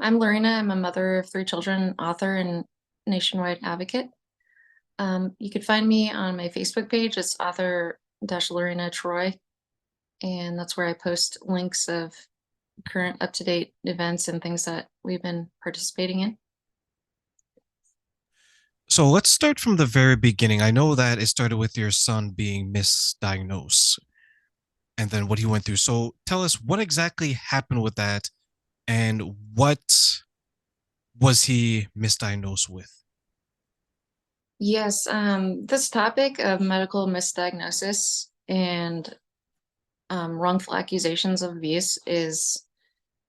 I'm Lorina. I'm a mother of three children, author, and nationwide advocate. You could find me on my Facebook page. It's author Lorina Troy, and that's where I post links of current up-to-date events and things that we've been participating in. So let's start from the very beginning. I know that it started with your son being misdiagnosed and then what he went through. So tell us what exactly happened with that and what was he misdiagnosed with? Yes, this topic of medical misdiagnosis and wrongful accusations of abuse is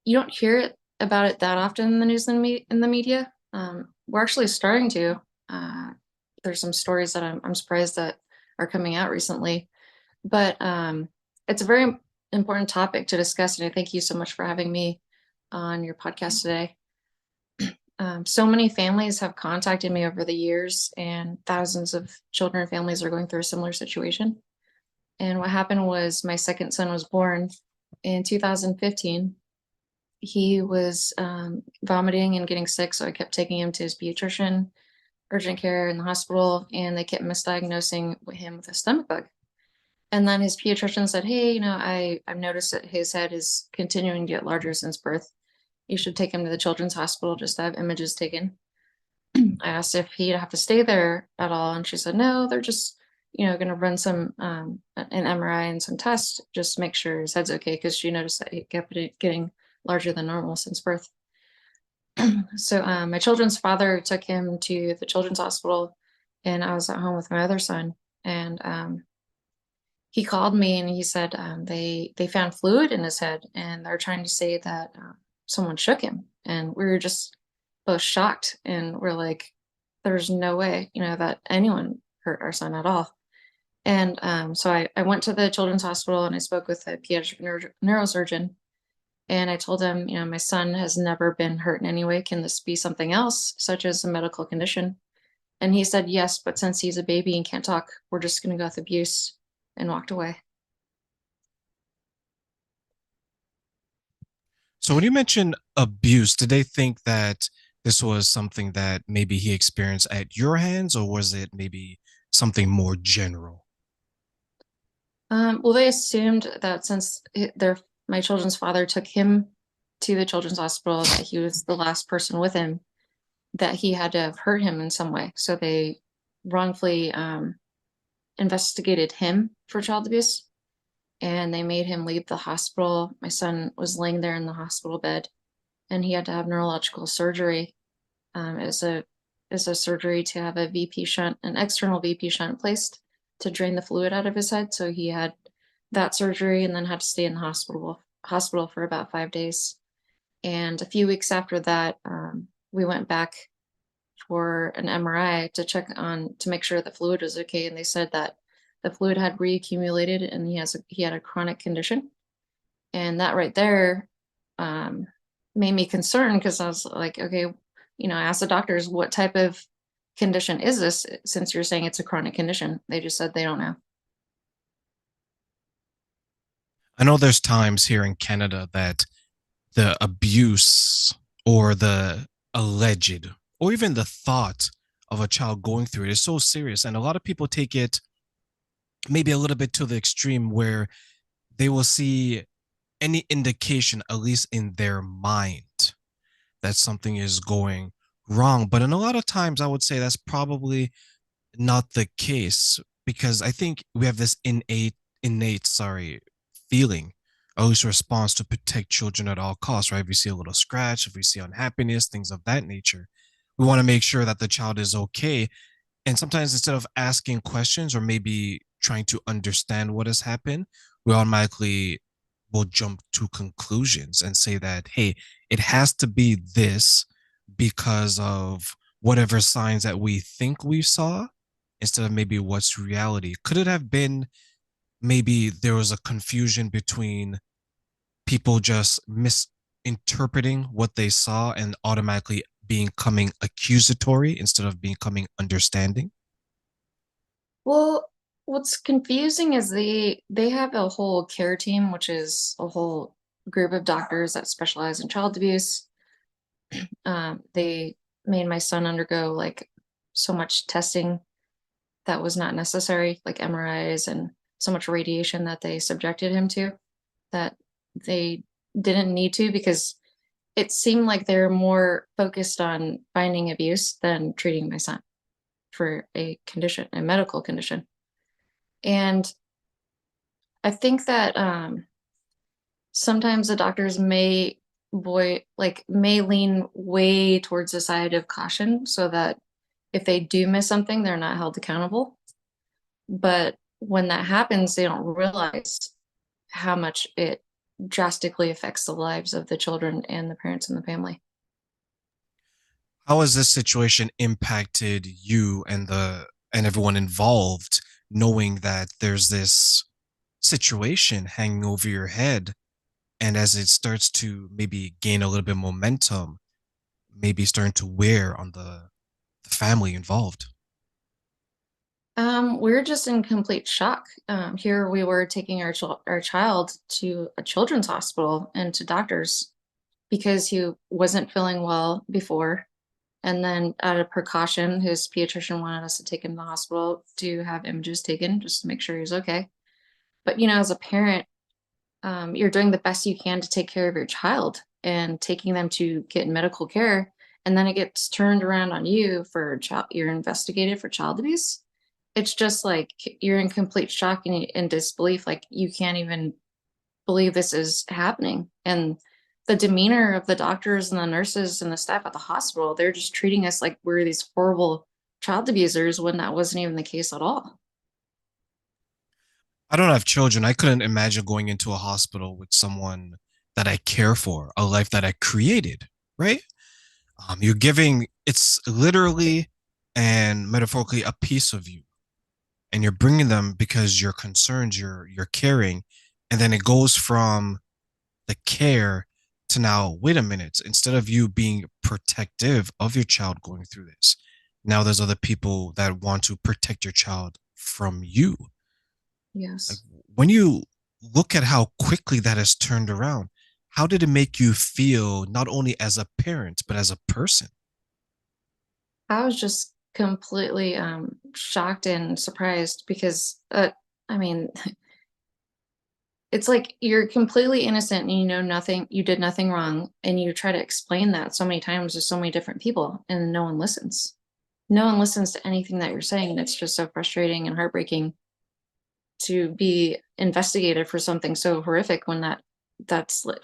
you don't hear about it that often in the news and in the media. We're actually starting to. Uh, there's some stories that I'm surprised that are coming out recently, but it's a very important topic to discuss. And I thank you so much for having me on your podcast today. So many families have contacted me over the years, and thousands of children and families are going through a similar situation. And what happened was my second son was born in 2015. He was vomiting and getting sick, so I kept taking him to his pediatrician, urgent care in the hospital, and they kept misdiagnosing him with a stomach bug. And then his pediatrician said, "Hey, I've noticed that his head is continuing to get larger since birth. You should take him to the children's hospital just to have images taken." I asked if he'd have to stay there at all, and she said, "No, they're just, going to run an MRI and some tests just to make sure his head's okay," because she noticed that he kept getting larger than normal since birth. So my children's father took him to the children's hospital, and I was at home with my other son. And he called me and he said they found fluid in his head, and they're trying to say that someone shook him. And we were just both shocked, and we're like, "There's no way, that anyone hurt our son at all." And so I went to the children's hospital and I spoke with a pediatric neurosurgeon. And I told him, my son has never been hurt in any way. Can this be something else, such as a medical condition? And he said, yes, but since he's a baby and can't talk, we're just going to go with abuse, and walked away. So when you mentioned abuse, did they think that this was something that maybe he experienced at your hands, or was it maybe something more general? Well, they assumed that since my children's father took him to the children's hospital, that he was the last person with him, that he had to have hurt him in some way. So they wrongfully investigated him for child abuse, and they made him leave the hospital. My son was laying there in the hospital bed, and he had to have neurological surgery. As a surgery to have a VP shunt, an external VP shunt placed to drain the fluid out of his head. So he had that surgery and then had to stay in the hospital for about 5 days. And a few weeks after that, we went back for an MRI to make sure the fluid was okay. And they said that the fluid had reaccumulated, and he had a chronic condition. And that right there made me concerned, because I was like, okay, I asked the doctors, what type of condition is this, since you're saying it's a chronic condition? They just said they don't know. I know there's times here in Canada that the abuse or the alleged or even the thought of a child going through it is so serious. And a lot of people take it maybe a little bit to the extreme where they will see any indication, at least in their mind, that something is going wrong. But in a lot of times, I would say that's probably not the case because I think we have this innate, feeling, or at least response to protect children at all costs, right? If we see a little scratch, if we see unhappiness, things of that nature, we want to make sure that the child is okay. And sometimes instead of asking questions or maybe trying to understand what has happened, we automatically will jump to conclusions and say that, hey, it has to be this because of whatever signs that we think we saw instead of maybe what's reality. Could it have been maybe there was a confusion between people just misinterpreting what they saw and automatically becoming accusatory instead of becoming understanding? Well, what's confusing is they have a whole care team, which is a whole group of doctors that specialize in child abuse. They made my son undergo like so much testing that was not necessary, like MRIs and so much radiation that they subjected him to that they didn't need to because it seemed like they're more focused on finding abuse than treating my son for a condition, a medical condition. And I think that sometimes the doctors may lean way towards the side of caution so that if they do miss something, they're not held accountable. But when that happens, they don't realize how much it drastically affects the lives of the children and the parents and the family. How has this situation impacted you and the and everyone involved, knowing that there's this situation hanging over your head, and as it starts to maybe gain a little bit of momentum, maybe starting to wear on the family involved? We're just in complete shock. Here we were taking our child to a children's hospital and to doctors because he wasn't feeling well before. And then out of precaution, his pediatrician wanted us to take him to the hospital to have images taken just to make sure he was okay. But as a parent, you're doing the best you can to take care of your child and taking them to get medical care, and then it gets turned around on you for child. You're investigated for child abuse. It's just like you're in complete shock and disbelief. Like you can't even believe this is happening. And the demeanor of the doctors and the nurses and the staff at the hospital, they're just treating us like we're these horrible child abusers when that wasn't even the case at all. I don't have children. I couldn't imagine going into a hospital with someone that I care for, a life that I created, right? You're giving, it's literally and metaphorically a piece of you, and you're bringing them because you're concerned, you're caring, and then it goes from the care to now, wait a minute, instead of you being protective of your child going through this, now there's other people that want to protect your child from you. Like, Yes. when you look at how quickly that has turned around, how did it make you feel, not only as a parent but as a person? I was just completely shocked and surprised because I mean, it's like you're completely innocent and you know nothing, you did nothing wrong, and you try to explain that so many times to so many different people and no one listens. No one listens to anything that you're saying, and it's just so frustrating and heartbreaking to be investigated for something so horrific when that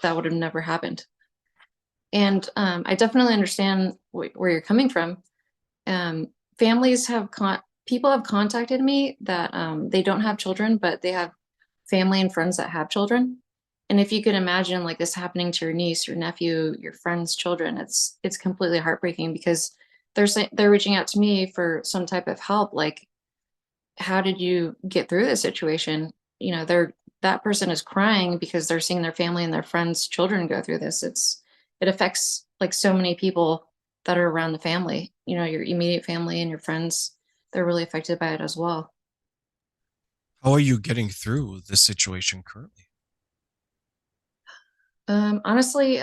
would have never happened. And I definitely understand where you're coming from. um, Families people have contacted me that they don't have children, but they have family and friends that have children. And if you could imagine like this happening to your niece, your nephew, your friend's children, it's completely heartbreaking because they're reaching out to me for some type of help. Like, how did you get through this situation? That person is crying because they're seeing their family and their friends' children go through this. It affects like so many people that are around the family, your immediate family and your friends, they're really affected by it as well. How are you getting through this situation currently? Honestly,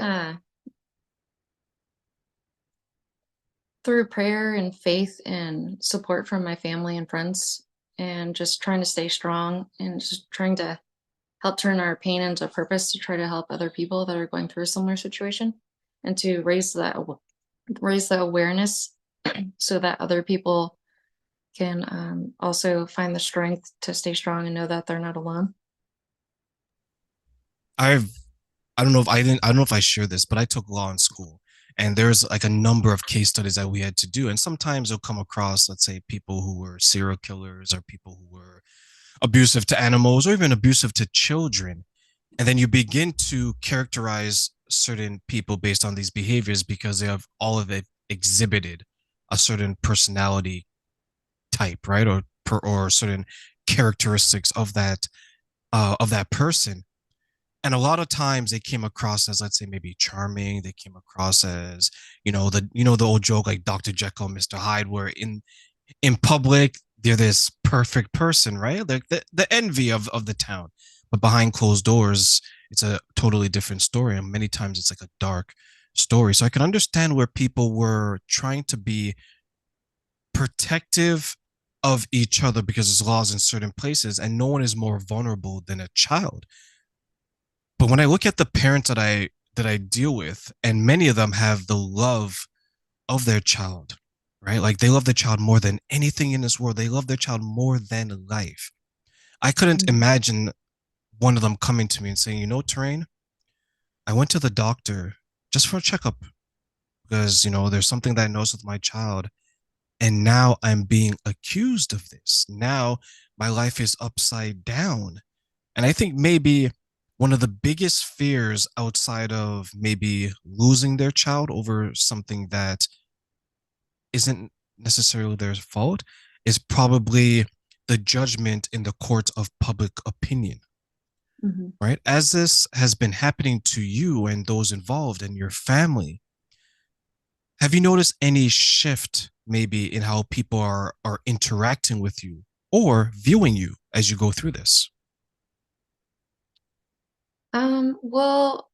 through prayer and faith and support from my family and friends, and just trying to stay strong and just trying to help turn our pain into purpose to try to help other people that are going through a similar situation and to raise the awareness so that other people can also find the strength to stay strong and know that they're not alone. I've I don't know if I didn't I don't know if I shared this, but I took law in school. And there's like a number of case studies that we had to do. And sometimes you'll come across, let's say, people who were serial killers or people who were abusive to animals or even abusive to children. And then you begin to characterize certain people based on these behaviors because they have all of it exhibited a certain personality type, right? Or certain characteristics of that person. And a lot of times they came across as, let's say, maybe charming. They came across as, the old joke like Dr. Jekyll, Mr. Hyde, where in public they're this perfect person, right? Like the envy of the town. But behind closed doors, it's a totally different story. And many times it's like a dark, story. So I can understand where people were trying to be protective of each other because there's laws in certain places and no one is more vulnerable than a child. But when I look at the parents that I deal with, and many of them have the love of their child, right? Like they love their child more than anything in this world. They love their child more than life. I couldn't Mhm. imagine one of them coming to me and saying, Terrain, I went to the doctor just for a checkup because, there's something that I noticed with my child. And now I'm being accused of this. Now my life is upside down. And I think maybe one of the biggest fears outside of maybe losing their child over something that isn't necessarily their fault is probably the judgment in the court of public opinion, Mhm. right? As this has been happening to you and those involved in your family, have you noticed any shift maybe in how people are interacting with you or viewing you as you go through this? Well,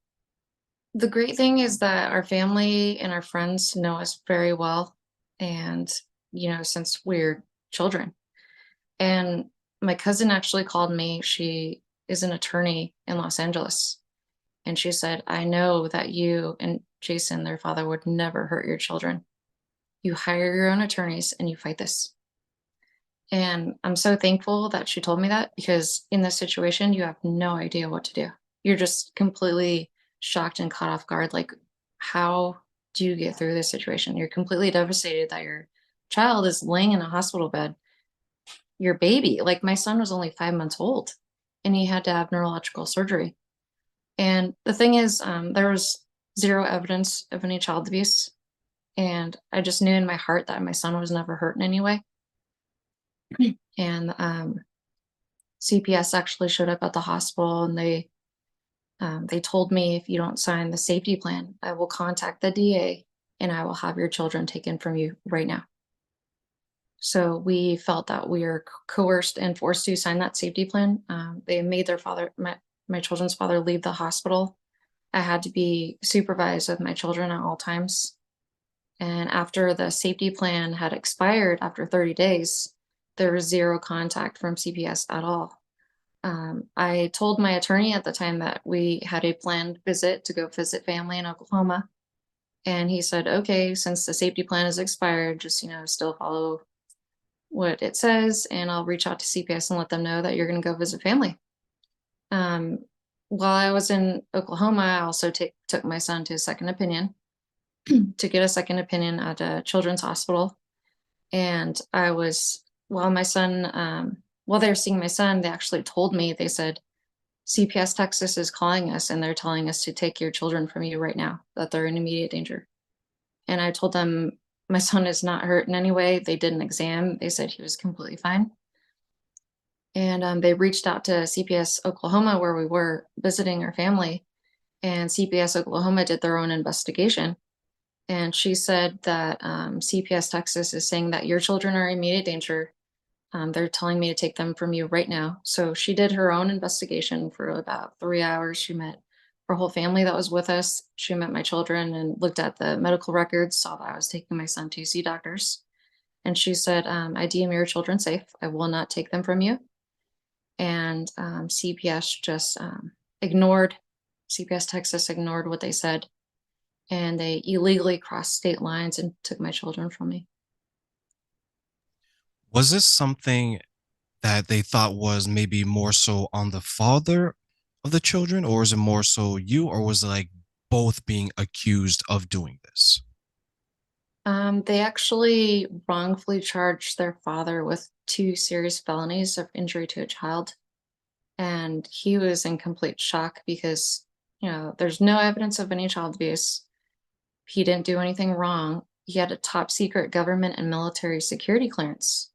the great thing is that our family and our friends know us very well. And, since we're children. And my cousin actually called me. She is an attorney in Los Angeles. And she said, I know that you and Jason, their father, would never hurt your children. You hire your own attorneys and you fight this. And I'm so thankful that she told me that because in this situation, you have no idea what to do. You're just completely shocked and caught off guard. Like, how do you get through this situation? You're completely devastated that your child is laying in a hospital bed, your baby. Like, my son was only 5 months old and he had to have neurological surgery. And the thing is, there was zero evidence of any child abuse. And I just knew in my heart that my son was never hurt in any way. And CPS actually showed up at the hospital and they told me if you don't sign the safety plan, I will contact the DA and I will have your children taken from you right now. So we felt that we were coerced and forced to sign that safety plan. They made my children's father, leave the hospital. I had to be supervised with my children at all times. And after the safety plan had expired after 30 days, there was zero contact from CPS at all. I told my attorney at the time that we had a planned visit to go visit family in Oklahoma. And he said, okay, since the safety plan is expired, just, still follow what it says. And I'll reach out to CPS and let them know that you're going to go visit family. Um, while I was in Oklahoma, I also took my son to a second opinion to get a second opinion at a children's hospital. And while my son, while they were seeing my son, they actually told me, they said, CPS Texas is calling us and they're telling us to take your children from you right now, that they're in immediate danger. And I told them my son is not hurt in any way. They did an exam. They said he was completely fine. And they reached out to CPS Oklahoma, where we were visiting our family. And CPS Oklahoma did their own investigation. And she said that CPS Texas is saying that your children are in immediate danger. They're telling me to take them from you right now. So she did her own investigation for about 3 hours. She met her whole family that was with us. She met my children and looked at the medical records, saw that I was taking my son to see doctors. And she said, I deem your children safe. I will not take them from you. And CPS just ignored, CPS Texas ignored what they said. And they illegally crossed state lines and took my children from me. Was this something that they thought was maybe more so on the father of the children, or is it more so you, or was it like both being accused of doing this? They actually wrongfully charged their father with two serious felonies of injury to a child. And he was in complete shock because, there's no evidence of any child abuse. He didn't do anything wrong. He had a top secret government and military security clearance.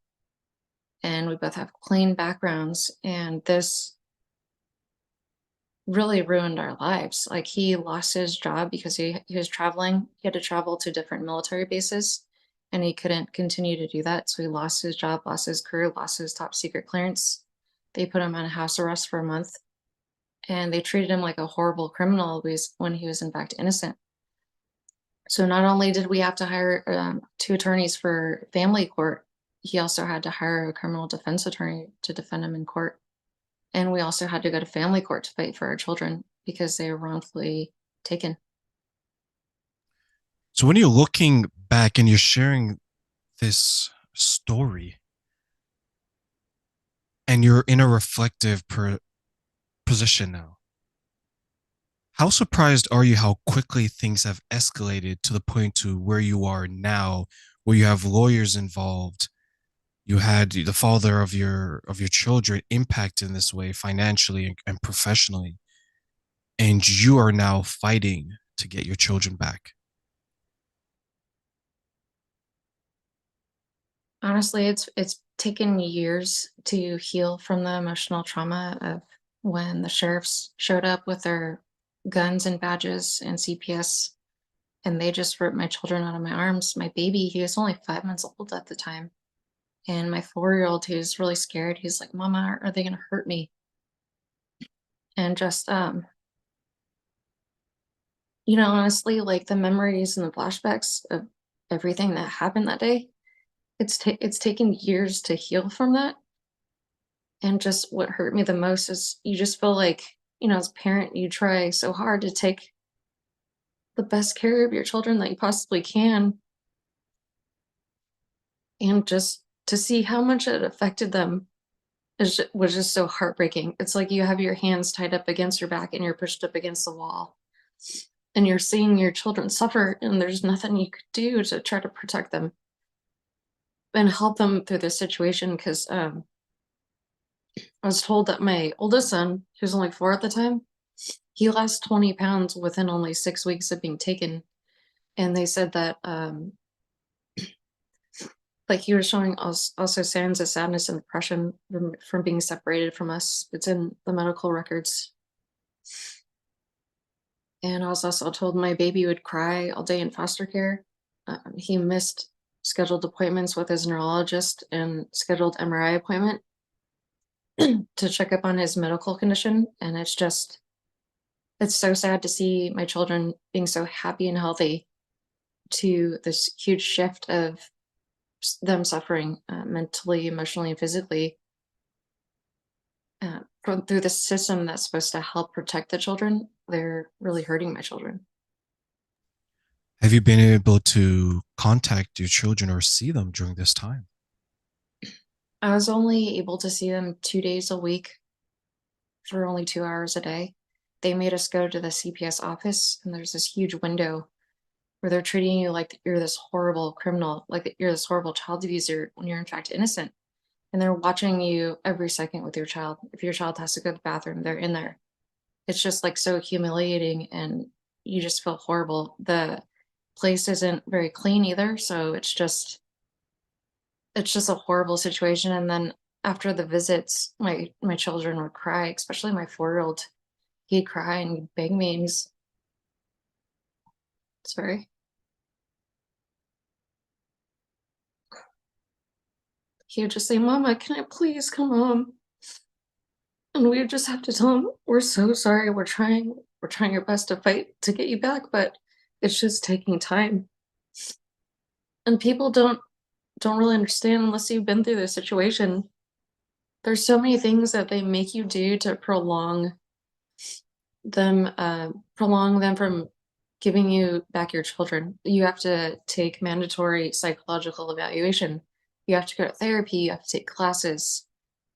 And we both have clean backgrounds. And this really ruined our lives. Like, he lost his job because he was traveling. He had to travel to different military bases and he couldn't continue to do that. So he lost his job, lost his career, lost his top secret clearance. They put him on house arrest for a month and they treated him like a horrible criminal when he was in fact innocent. So not only did we have to hire two attorneys for family court, he also had to hire a criminal defense attorney to defend him in court. And we also had to go to family court to fight for our children because they were wrongfully taken. So when you're looking back and you're sharing this story and you're in a reflective position now, how surprised are you how quickly things have escalated to the point to where you are now, where you have lawyers involved, you had the father of your children impacted in this way financially and professionally, and you are now fighting to get your children back? Honestly, it's taken years to heal from the emotional trauma of when the sheriffs showed up with their guns and badges and CPS, and they just ripped my children out of my arms. My baby, he was only 5 months old at the time. And my 4-year-old, who's really scared, he's like, Mama, are they gonna hurt me? And just honestly, like the memories and the flashbacks of everything that happened that day, it's taken years to heal from that. And just what hurt me the most is you just feel like, as a parent, you try so hard to take the best care of your children that you possibly can. And just to see how much it affected them was just so heartbreaking. It's like you have your hands tied up against your back and you're pushed up against the wall. And you're seeing your children suffer, and there's nothing you could do to try to protect them and help them through this situation. Because I was told that my oldest son, who's only 4 at the time, he lost 20 pounds within only 6 weeks of being taken. And they said that, like, he was showing also signs of sadness and depression from being separated from us. It's in the medical records. And I was also told my baby would cry all day in foster care. He missed scheduled appointments with his neurologist and scheduled MRI appointment to check up on his medical condition. And it's so sad to see my children being so happy and healthy to this huge shift of them suffering mentally, emotionally, and physically through the system that's supposed to help protect the children. They're really hurting my children. Have you been able to contact your children or see them during this time? I was only able to see them 2 days a week for only 2 hours a day. They made us go to the CPS office, and there's this huge window where they're treating you like you're this horrible criminal, like that you're this horrible child abuser when you're in fact innocent. And they're watching you every second with your child. If your child has to go to the bathroom, they're in there. It's just like so humiliating, and you just feel horrible. The place isn't very clean either, so it's just a horrible situation. And then after the visits, my children would cry, especially my 4-year-old. He'd cry and he'd beg me, and sorry. He would just say, Mama, can I please come home? And we would just have to tell him, we're so sorry, we're trying our best to fight to get you back, but it's just taking time. And people don't really understand unless you've been through this situation. There's so many things that they make you do to prolong them from giving you back your children. You have to take mandatory psychological evaluation. You have to go to therapy, you have to take classes.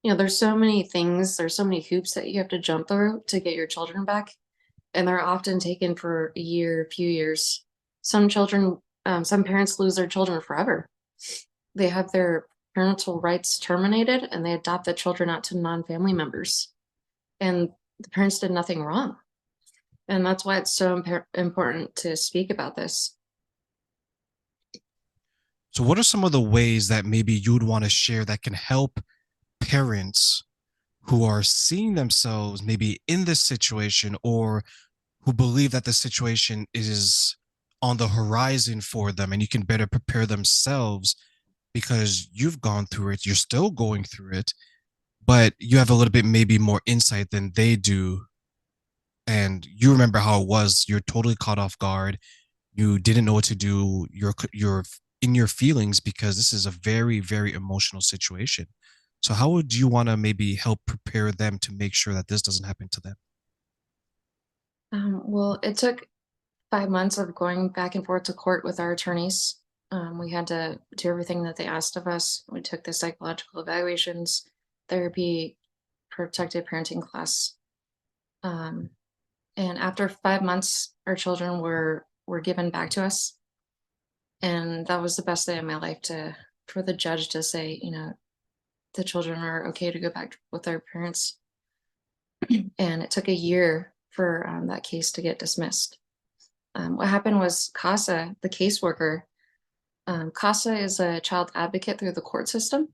There's so many things, there's so many hoops that you have to jump through to get your children back, and they're often taken for a year, few years. Some parents lose their children forever. They have their parental rights terminated and they adopt the children out to non-family members. And the parents did nothing wrong. And that's why it's so important to speak about this. So, what are some of the ways that maybe you'd want to share that can help parents who are seeing themselves maybe in this situation or who believe that the situation is on the horizon for them and you can better prepare themselves because you've gone through it, you're still going through it, but you have a little bit maybe more insight than they do. And you remember how it was, you're totally caught off guard. You didn't know what to do. You're in your feelings because this is a very, very emotional situation. So how would you want to maybe help prepare them to make sure that this doesn't happen to them? Well, it took 5 months of going back and forth to court with our attorneys. We had to do everything that they asked of us. We took the psychological evaluations, therapy, protected parenting class. Um, and after 5 months, our children were given back to us, and that was the best day of my life to for the judge to say, the children are okay to go back with their parents. And it took a year for that case to get dismissed. What happened was CASA, the caseworker, CASA is a child advocate through the court system.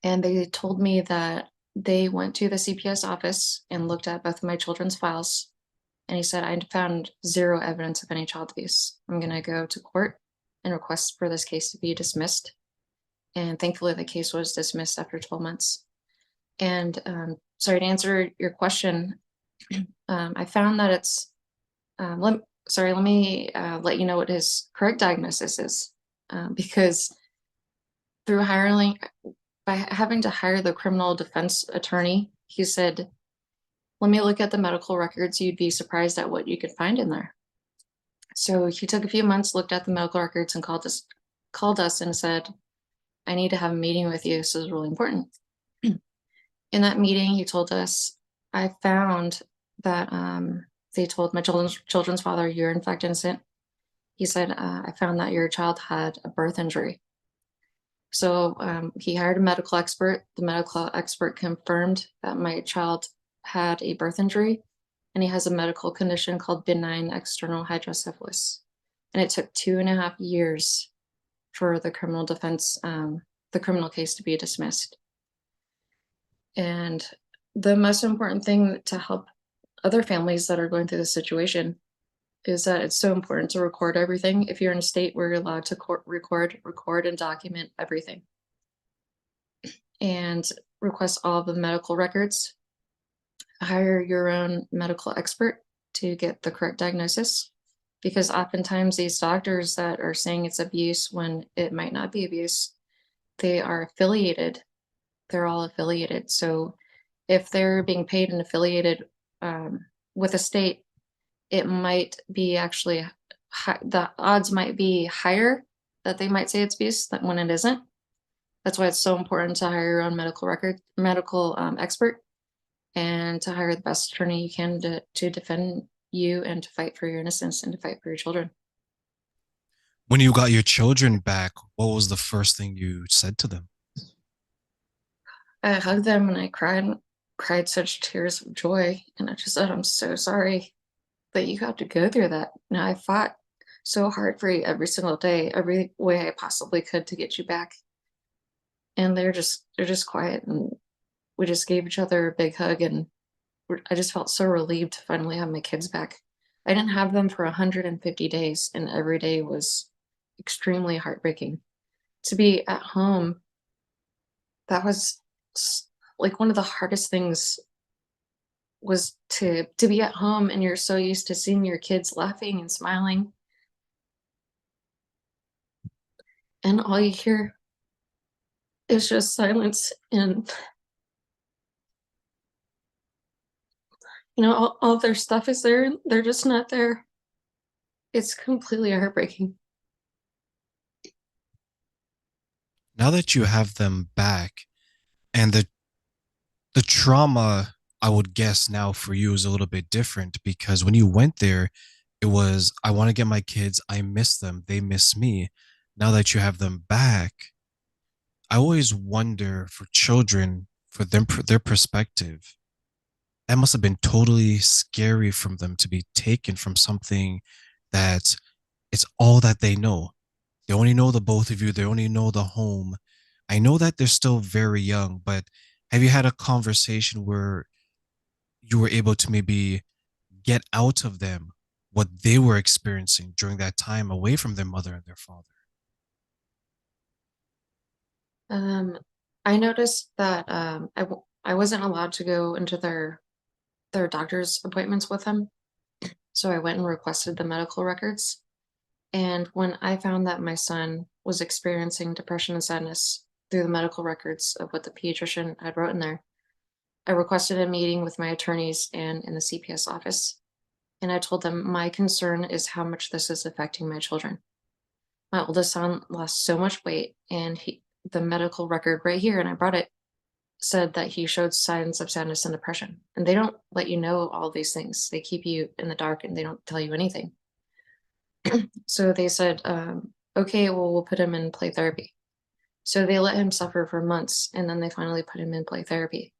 And they told me that they went to the CPS office and looked at both of my children's files. And he said, I found zero evidence of any child abuse. I'm going to go to court and request for this case to be dismissed. And thankfully, the case was dismissed after 12 months. And sorry to answer your question. I found that it's, let me let you know what his correct diagnosis is. Because through hiring, by having to hire the criminal defense attorney, he said, let me look at the medical records. You'd be surprised at what you could find in there. So he took a few months, looked at the medical records, and called us and said, I need to have a meeting with you. This is really important. In that meeting, he told us, I found that they told my children's father, you're in fact innocent. He said, I found that your child had a birth injury. So he hired a medical expert. The medical expert confirmed that my child had a birth injury, and he has a medical condition called benign external hydrocephalus. And it took 2.5 years for the criminal defense, the criminal case to be dismissed. And the most important thing to help other families that are going through this situation is that it's so important to record everything. If you're in a state where you're allowed to record and document everything, and request all of the medical records. Hire your own medical expert to get the correct diagnosis, because oftentimes these doctors that are saying it's abuse when it might not be abuse, they are affiliated. They're all affiliated. So if they're being paid and affiliated with a state, it might be actually the odds might be higher that they might say it's abuse than when it isn't. That's why it's so important to hire your own medical expert, and to hire the best attorney you can to defend you and to fight for your innocence and to fight for your children. When you got your children back, what was the first thing you said to them? I hugged them and I cried such tears of joy. And I just said, I'm so sorry that you had to go through that. Now I fought so hard for you every single day, every way I possibly could to get you back. And they're just quiet, and we just gave each other a big hug, and I just felt so relieved to finally have my kids back. I didn't have them for 150 days, and every day was extremely heartbreaking. To be at home, that was like one of the hardest things, was to be at home and you're so used to seeing your kids laughing and smiling, and all you hear is just silence, and all their stuff is there and they're just not there. It's completely heartbreaking. Now that you have them back, and the trauma, I would guess now for you is a little bit different because when you went there, it was, I want to get my kids, I miss them, they miss me. Now that you have them back, I always wonder for children, for them, their perspective, that must have been totally scary from them to be taken from something that it's all that they know. They only know the both of you, they only know the home. I know that they're still very young, but have you had a conversation where you were able to maybe get out of them what they were experiencing during that time away from their mother and their father? Um, I noticed that I wasn't allowed to go into their doctor's appointments with them, so I went and requested the medical records. And when I found that my son was experiencing depression and sadness through the medical records of what the pediatrician had wrote in there, I requested a meeting with my attorneys and in the CPS office. And I told them my concern is how much this is affecting my children. My oldest son lost so much weight, and the medical record right here, and I brought it, said that he showed signs of sadness and depression. And they don't let you know all these things. They keep you in the dark and they don't tell you anything. So they said, okay, well, we'll put him in play therapy. So they let him suffer for months and then they finally put him in play therapy.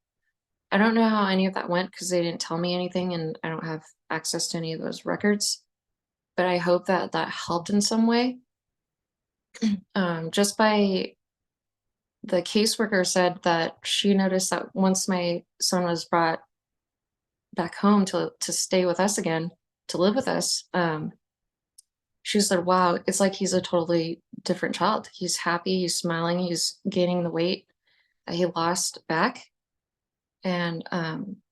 I don't know how any of that went because they didn't tell me anything and I don't have access to any of those records. But I hope that that helped in some way. Just by the caseworker said that she noticed that once my son was brought back home to stay with us again, to live with us, she said, wow, it's like he's a totally different child. He's happy, he's smiling, he's gaining the weight that he lost back. And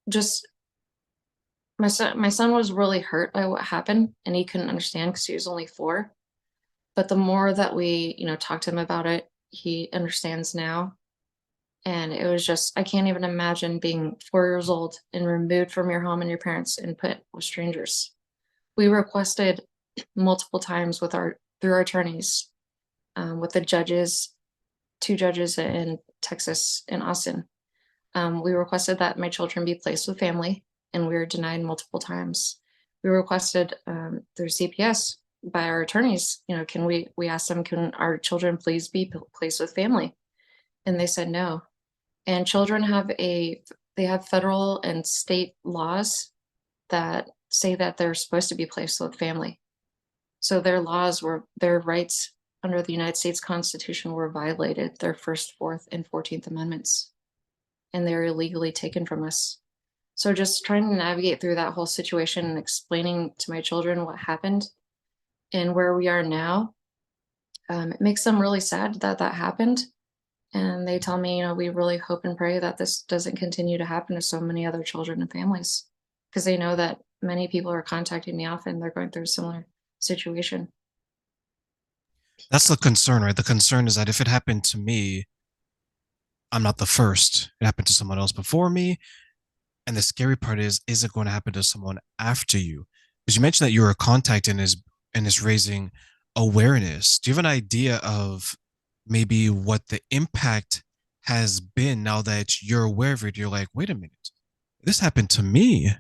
just my son was really hurt by what happened and he couldn't understand because he was only 4. But the more that we, talked to him about it, he understands now. And it was just, I can't even imagine being 4 years old and removed from your home and your parents and put with strangers. We requested multiple times through our attorneys, with the judges, 2 judges in Texas and Austin. We requested that my children be placed with family, and we were denied multiple times. We requested through CPS by our attorneys, can we asked them, can our children please be placed with family? And they said no. And children they have federal and state laws that say that they're supposed to be placed with family. So their rights under the United States Constitution were violated, their First, Fourth, and 14th Amendments, and they're illegally taken from us. So just trying to navigate through that whole situation and explaining to my children what happened and where we are now, it makes them really sad that that happened. And they tell me, we really hope and pray that this doesn't continue to happen to so many other children and families, because they know that many people are contacting me often. They're going through a similar situation. That's the concern, right? The concern is that if it happened to me, I'm not the first. It happened to someone else before me. And the scary part is it going to happen to someone after you? Because you mentioned that you were contacting and is raising awareness. Do you have an idea of maybe what the impact has been now that you're aware of it? You're like, wait a minute, this happened to me.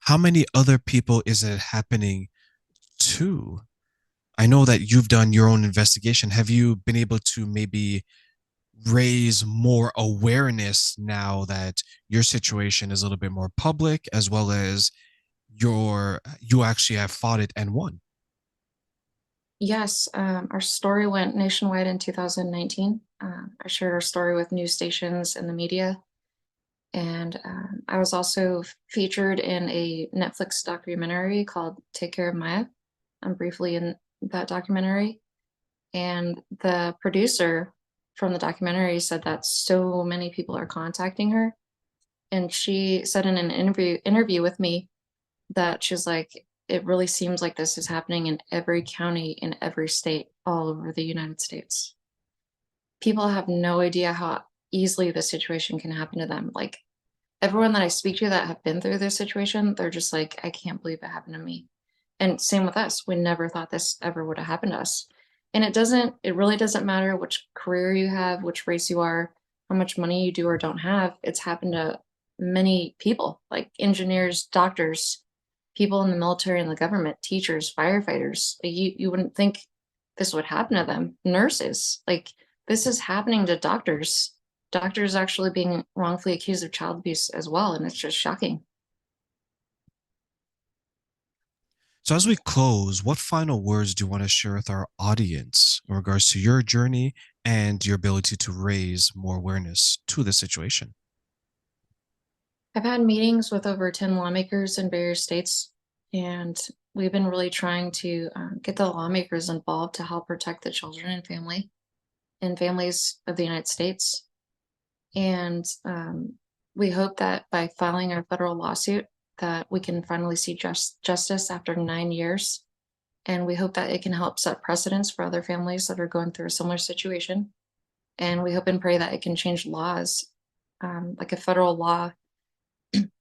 How many other people is it happening to? I know that you've done your own investigation. Have you been able to maybe raise more awareness now that your situation is a little bit more public, as well as you actually have fought it and won? Yes, our story went nationwide in 2019. I shared our story with news stations and the media. And I was also featured in a Netflix documentary called Take Care of Maya. I'm briefly in that documentary. And the producer from the documentary said that so many people are contacting her. And she said in an interview with me that she's like, it really seems like this is happening in every county in every state all over the United States. People have no idea how easily this situation can happen to them. Like everyone that I speak to that have been through this situation, they're just like, I can't believe it happened to me. And same with us. We never thought this ever would have happened to us. And it really doesn't matter which career you have, which race you are, how much money you do or don't have. It's happened to many people, like engineers, doctors, people in the military and the government, teachers, firefighters. Like, you wouldn't think this would happen to them. Nurses, like this is happening to doctors actually being wrongfully accused of child abuse as well. And it's just shocking. So, as we close, what final words do you want to share with our audience in regards to your journey and your ability to raise more awareness to the situation? I've had meetings with over 10 lawmakers in various states, and we've been really trying to get the lawmakers involved to help protect the children and families of the United States. And we hope that by filing our federal lawsuit, that we can finally see justice after 9 years. And we hope that it can help set precedents for other families that are going through a similar situation. And we hope and pray that it can change laws, like a federal law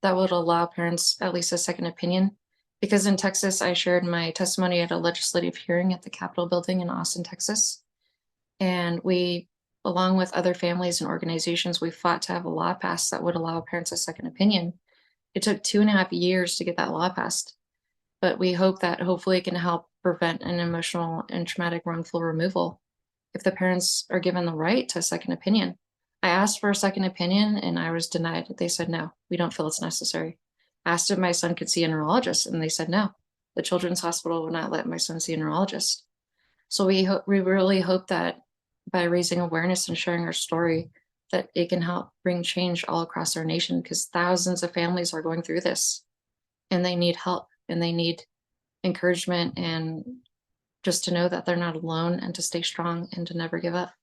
that would allow parents at least a second opinion. Because in Texas, I shared my testimony at a legislative hearing at the Capitol building in Austin, Texas. And we, along with other families and organizations, we fought to have a law passed that would allow parents a second opinion. It took 2.5 years to get that law passed, but we hope that hopefully it can help prevent an emotional and traumatic wrongful removal if the parents are given the right to a second opinion. I asked for a second opinion and I was denied. They said, no, we don't feel it's necessary. I asked if my son could see a neurologist and they said, no, the Children's Hospital would not let my son see a neurologist. So we really hope that by raising awareness and sharing our story, that it can help bring change all across our nation, because thousands of families are going through this and they need help and they need encouragement, and just to know that they're not alone and to stay strong and to never give up.